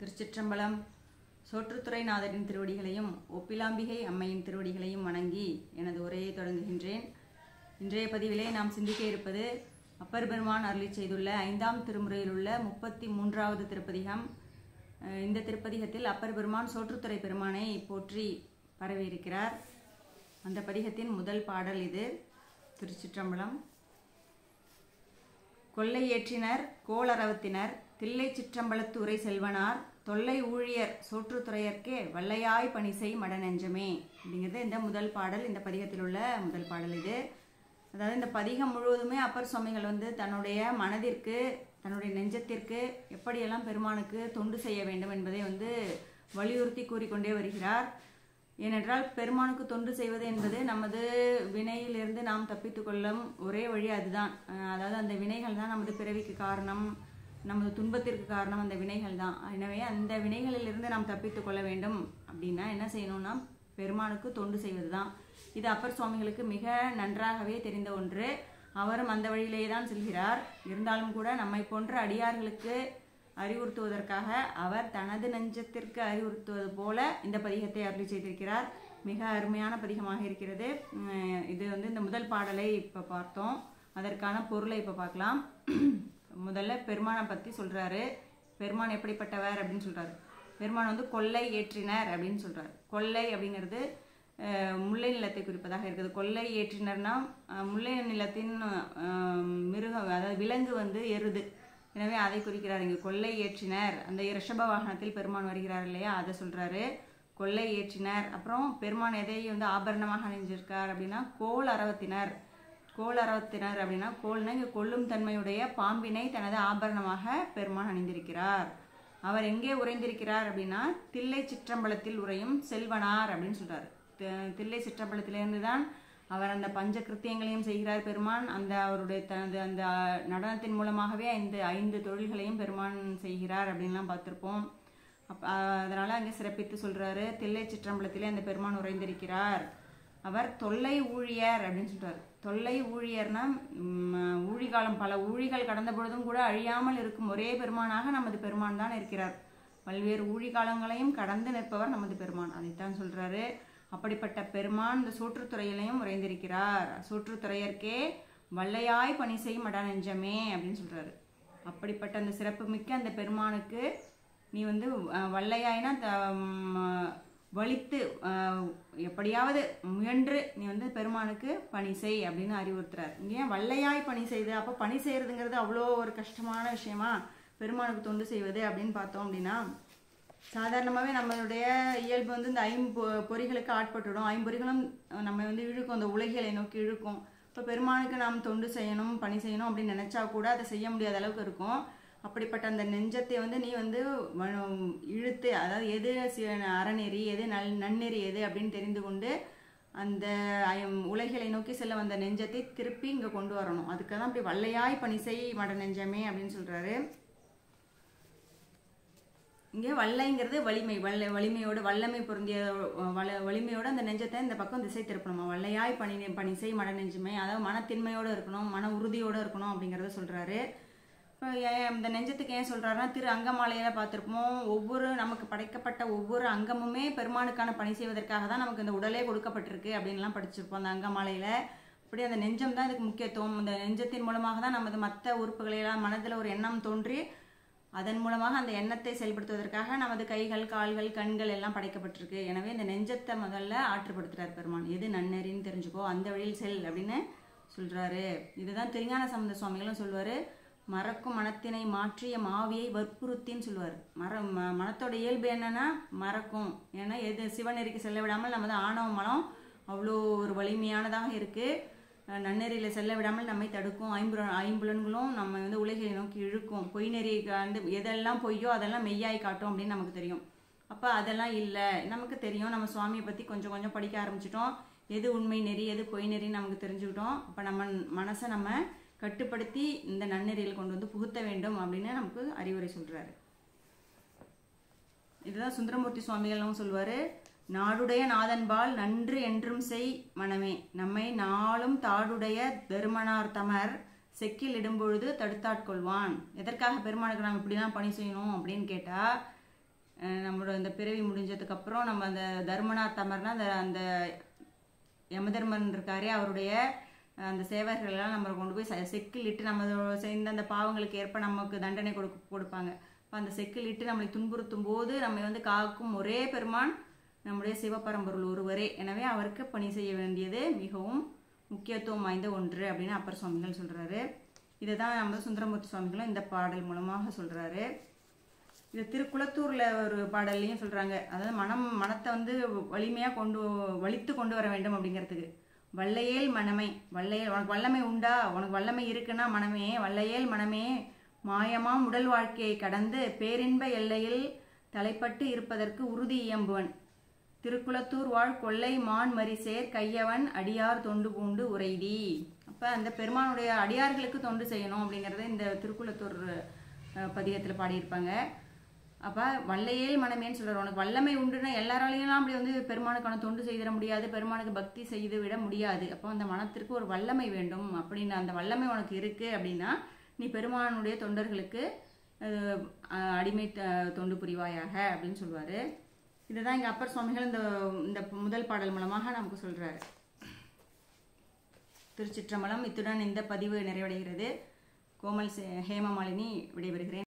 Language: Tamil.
திருச்சிற்றம்பலம். சோற்றுத்துறைநாதரின் திருவடிகளையும் ஒப்பிலாம்பிகை அம்மையின் திருவடிகளையும் வணங்கி எனது உரையை தொடங்குகின்றேன். இன்றைய பதிவிலே நாம் சிந்திக்க இருப்பது அப்பர் பெருமான் அருளி செய்துள்ள 5ஆம் திருமுறையில் உள்ள 33வது திருப்பதிகம். இந்த திருப்பதிகத்தில் அப்பர் பெருமான் சோற்றுத்துறை பெருமானை போற்றி பரவியிருக்கிறார். அந்த பதிகத்தின் முதல் பாடல் இது. திருச்சிற்றம்பலம். கொல்லை ஏற்றினர் கோளரவத்தினர் தில்லை சிற்றம்பலத்து உரை செல்வனார் தொல்லை ஊழியர் சோற்றுத்துறையர்க்கே வல்லையாய் பணிசெய் மடநெஞ்சமே அப்படிங்கிறது இந்த முதல் பாடல். இந்த பதிகத்தில் உள்ள முதல் பாடல் இது. அதாவது இந்த பதிகம் முழுவதுமே அப்பர் சுவாமிகள் தன்னுடைய மனதிற்கு, தன்னுடைய நெஞ்சத்திற்கு எப்படியெல்லாம் பெருமானுக்கு தொண்டு செய்ய வேண்டும் என்பதை வலியுறுத்தி கூறிக்கொண்டே வருகிறார். ஏனென்றால் பெருமானுக்கு தொண்டு செய்வது என்பது நமது வினையிலிருந்து நாம் தப்பித்து கொள்ளும் ஒரே வழி அதுதான். அதாவது அந்த வினைகள் தான் நமது பிறவிக்கு காரணம், நமது துன்பத்திற்கு காரணம் அந்த வினைகள் தான். எனவே அந்த வினைகளிலிருந்து நாம் தப்பித்து கொள்ள வேண்டும் அப்படின்னா என்ன செய்யணும்னா பெருமானுக்கு தொண்டு செய்வது தான். இது அப்பர் சுவாமிகளுக்கு மிக நன்றாகவே தெரிந்த ஒன்று. அவரும் அந்த வழியிலே தான் செல்கிறார். இருந்தாலும் கூட நம்மை போன்ற அடியார்களுக்கு அறிவுறுத்துவதற்காக அவர் தனது நெஞ்சத்திற்கு அறிவுறுத்துவது போல இந்த பதிகத்தை அருளி செய்திருக்கிறார். மிக அருமையான பதிகமாக இருக்கிறது. இது இந்த முதல் பாடலை இப்போ பார்த்தோம். அதற்கான பொருளை இப்போ பார்க்கலாம். முதல்ல பெருமானை பற்றி சொல்றாரு. பெருமான் எப்படிப்பட்டவர் அப்படின்னு சொல்றாரு. பெருமான் கொல்லை ஏற்றினர் அப்படின்னு சொல்றாரு. கொல்லை அப்படிங்கிறது முல்லை நிலத்தை குறிப்பதாக இருக்குது. கொல்லை ஏற்றினர்னா முல்லை நிலத்தின் மிருகம், அதாவது விலங்கு எருது. எனவே அதை குறிக்கிறார் இங்கு. கொல்லை ஏற்றினர், அந்த ரிஷப வாகனத்தில் பெருமான் வருகிறார் இல்லையா, அதை சொல்றாரு. கொல்லை ஏற்றினர். அப்புறம் பெருமான் எதை ஆபரணமாக அணிஞ்சிருக்கார் அப்படின்னா கோல் அரவத்தினர். கோல் அரவத்தினர் அப்படின்னா கோல்னா இங்கே கொல்லும் தன்மையுடைய பாம்பினை தனது ஆபரணமாக பெருமான் அணிந்திருக்கிறார். அவர் எங்கே உறைந்திருக்கிறார் அப்படின்னா தில்லை சிற்றம்பலத்தில் உறையும் செல்வனார் அப்படின்னு சொல்றாரு. தில்லை சிற்றம்பலத்திலிருந்து தான் அவர் அந்த பஞ்ச கிருத்தியங்களையும் செய்கிறார் பெருமான். அவருடைய தனது அந்த நடனத்தின் மூலமாகவே 5 தொழில்களையும் பெருமான் செய்கிறார் அப்படின்லாம் பார்த்துருப்போம். அதனால அங்கே சிறப்பித்து சொல்றாரு. தில்லை சிற்றம்பலத்திலே அந்த பெருமான் உறைந்திருக்கிறார். அவர் தொல்லை ஊழியர் அப்படின்னு சொல்றாரு. தொல்லை ஊழியர்னா ஊழிகாலம், பல ஊழிகள் கடந்த பொழுதும் கூட அழியாமல் இருக்கும் ஒரே பெருமானாக நமது பெருமான் தான் இருக்கிறார். பல்வேறு ஊழிகாலங்களையும் கடந்து நிற்பவர் நமது பெருமான், அதைத்தான் சொல்றாரு. அப்படிப்பட்ட பெருமான் இந்த சோற்றுத்துறையிலையும் உறைந்திருக்கிறார். சோற்றுத்துறையர்க்கே வல்லையாய் பணிசெய் மடநெஞ்சமே அப்படின்னு சொல்றாரு. அப்படிப்பட்ட அந்த சிறப்பு மிக்க அந்த பெருமானுக்கு நீ வல்லையாய்னா வலித்து எப்படியாவது முயன்று நீ பெருமானுக்கு பணி செய் அப்படின்னு அறிவுறுத்துறார். ஏன் வல்லையாய் பணி செய்து? அப்போ பணி செய்யறதுங்கிறது அவ்வளோ ஒரு கஷ்டமான விஷயமா பெருமானுக்கு தொண்டு செய்வது அப்படின்னு பார்த்தோம் அப்படின்னா, சாதாரணமாகவே நம்மளுடைய இயல்பு இந்த 5 பொறிகளுக்கு ஆட்பட்டுடும். 5 பொறிகளும் நம்ம இழுக்கும், அந்த உலகியலை நோக்கி இழுக்கும். இப்போ பெருமானுக்கு நாம் தொண்டு செய்யணும், பணி செய்யணும் அப்படின்னு நினைச்சா கூட அதை செய்ய முடியாத அளவுக்கு இருக்கும். அப்படிப்பட்ட அந்த நெஞ்சத்தை நீ இழுத்து, அதாவது எது அறநெறி, எது நன்னெறி எது அப்படின்னு தெரிந்து கொண்டு அந்த உலகிலை நோக்கி செல்ல வந்த நெஞ்சத்தை திருப்பி இங்கே கொண்டு வரணும். அதுக்காக தான் அப்படி வல்லையாய் பணி செய் மட நெஞ்சமே அப்படின்னு சொல்றாரு. இங்கே வல்லைங்கிறது வலிமை, வலிமையோடு வல்லமை பொருந்திய வலிமையோடு அந்த நெஞ்சத்தை இந்த பக்கம் திசை திருப்பணுமா. வல்லையாய் பணி செய் மட நெஞ்சமே, அதாவது மனத்தின்மையோடு இருக்கணும், மன உறுதியோடு இருக்கணும் அப்படிங்கிறத சொல்றாரு. இப்போ இந்த நெஞ்சத்துக்கு ஏன் சொல்றாருன்னா, திரு அங்கமாலையில பார்த்துருப்போம், நமக்கு படைக்கப்பட்ட ஒவ்வொரு அங்கமுமே பெருமானுக்கான பணி செய்வதற்காக தான் நமக்கு இந்த உடலே கொடுக்கப்பட்டிருக்கு அப்படின்லாம் படிச்சிருப்போம் அந்த அங்கமாலையில. அப்படி அந்த நெஞ்சம் தான் இதுக்கு முக்கியத்துவம். இந்த நெஞ்சத்தின் மூலமாக தான் நமது மற்ற உறுப்புகளெல்லாம் மனதில் ஒரு எண்ணம் தோன்றி அதன் மூலமாக அந்த எண்ணத்தை செயல்படுத்துவதற்காக நமது கைகள், கால்கள், கண்கள் எல்லாம் படைக்கப்பட்டிருக்கு. எனவே இந்த நெஞ்சத்தை முதல்ல ஆற்றுப்படுத்துறார் பெருமான். எது நன்னெறின்னு தெரிஞ்சுக்கோ, அந்த வழியில் செல் அப்படின்னு சொல்றாரு. இதுதான் திருஞான சம்பந்த சுவாமிகளும் சொல்லுவாரு. மறக்கும் மனத்தினை மாற்றிய மாவியை வற்புறுத்தின்னு சொல்லுவார். மனத்தோட இயல்பு என்னன்னா மறக்கும். ஏன்னா எது சிவநெறிக்கு செல்ல விடாமல் நமது ஆணவ மனம் அவ்வளோ ஒரு வலிமையானதாக இருக்கு. நன்னெறியில் செல்ல விடாமல் நம்மை தடுக்கும். 5 ஐம்புலன்களும் நம்ம உலகிலை நோக்கி இழுக்கும். பொய் நெறி எதெல்லாம் பொய்யோ அதெல்லாம் மெய்யாய் காட்டும் அப்படின்னு நமக்கு தெரியும். அப்போ அதெல்லாம் இல்லை, நமக்கு தெரியும். நம்ம சுவாமியை பற்றி கொஞ்சம் கொஞ்சம் படிக்க ஆரம்பிச்சிட்டோம். எது உண்மை நெறி, எது பொய் நெறின்னு நமக்கு தெரிஞ்சுக்கிட்டோம். அப்போ நம்ம மனசை நம்ம கட்டுப்படுத்தி இந்த நன்னெறியில் கொண்டு புகுத்த வேண்டும் அப்படின்னு நமக்கு அறிவுரை சொல்றாரு. இதுதான் சுந்தரமூர்த்தி சுவாமிகளும் சொல்வாரு. நாடுடைய நாதன்பால் நன்று என்றும் செய் மனமே, நம்மை நாளும் தாடுடைய தருமனார் தமர் செக்கில் இடும்பொழுது தடுத்தாட்கொள்வான். எதற்காக பெருமானுக்கு நாம் இப்படிலாம் பணி செய்யணும் அப்படின்னு கேட்டா, நம்மளோட இந்த பிறவி முடிஞ்சதுக்கப்புறம் நம்ம அந்த தர்மநாத் அமர்னா அந்த யமதர்மன் இருக்காரே, அவருடைய அந்த சேவர்களெல்லாம் நம்ம கொண்டு போய் செக்கில் இட்டு நம்ம செய்த அந்த பாவங்களுக்கு ஏற்ப நமக்கு தண்டனை கொடுப்பாங்க. இப்போ அந்த செக்கில் இட்டு நம்மளை துன்புறுத்தும் போது நம்ம காக்கும் ஒரே பெருமான் நம்முடைய சிவபரம்பொருள் ஒருவரே. எனவே அவருக்கு பணி செய்ய வேண்டியது மிகவும் முக்கியத்துவம் வாய்ந்த ஒன்று அப்படின்னு அப்பர் சுவாமிகள் சொல்றாரு. இதை தான் நம்ம சுந்தரமூர்த்தி சுவாமிகளும் இந்த பாடல் மூலமாக சொல்றாரு. இது திருக்குளத்தூர்ல ஒரு பாடல்லையும் சொல்றாங்க. அதாவது மனத்தை வலிமையா வலித்து கொண்டு வர வேண்டும் அப்படிங்கிறதுக்கு. வல்லையேல் மனமே, உனக்கு வல்லமை உண்டா, உனக்கு வல்லமை இருக்குன்னா மனமே, வல்லையேல் மனமே மாயமாம் உடல் வாழ்க்கையை கடந்து பேரின்ப எல்லையில் தலைப்பட்டு இருப்பதற்கு உறுதி இயம்புவன் திருக்குளத்தூர் வாழ் கொல்லை மான் மரிசேர் கையவன் அடியார் தொண்டு பூண்டு உரைதி. அப்ப அந்த பெருமானுடைய அடியார்களுக்கு தொண்டு செய்யணும் அப்படிங்கறத இந்த திருக்குளத்தூர் பதிகத்துல பாடியிருப்பாங்க. அப்ப வல்லையேல் மனமேன்னு சொல்றாரு. உனக்கு வல்லமை உண்டுன்னா எல்லாராலையும் அப்படி பெருமானுக்கான தொண்டு செய்திட முடியாது, பெருமானுக்கு பக்தி செய்து விட முடியாது. அப்போ அந்த மனத்திற்கு ஒரு வல்லமை வேண்டும். அப்படின்னு அந்த வல்லமை உனக்கு இருக்கு அப்படின்னா நீ பெருமானுடைய தொண்டர்களுக்கு அடிமை தொண்டு புரிவாயாக அப்படின்னு சொல்லுவாரு. இதுதான் இங்க அப்பர் சுவாமிகள் இந்த முதல் பாடல் மூலமாக நமக்கு சொல்றாரு. திருச்சிற்றம்பலம். இத்துடன் இந்த பதிவு நிறைவடைகிறது. கோமல் ஹேமமாலினி விடைபெறுகிறேன்.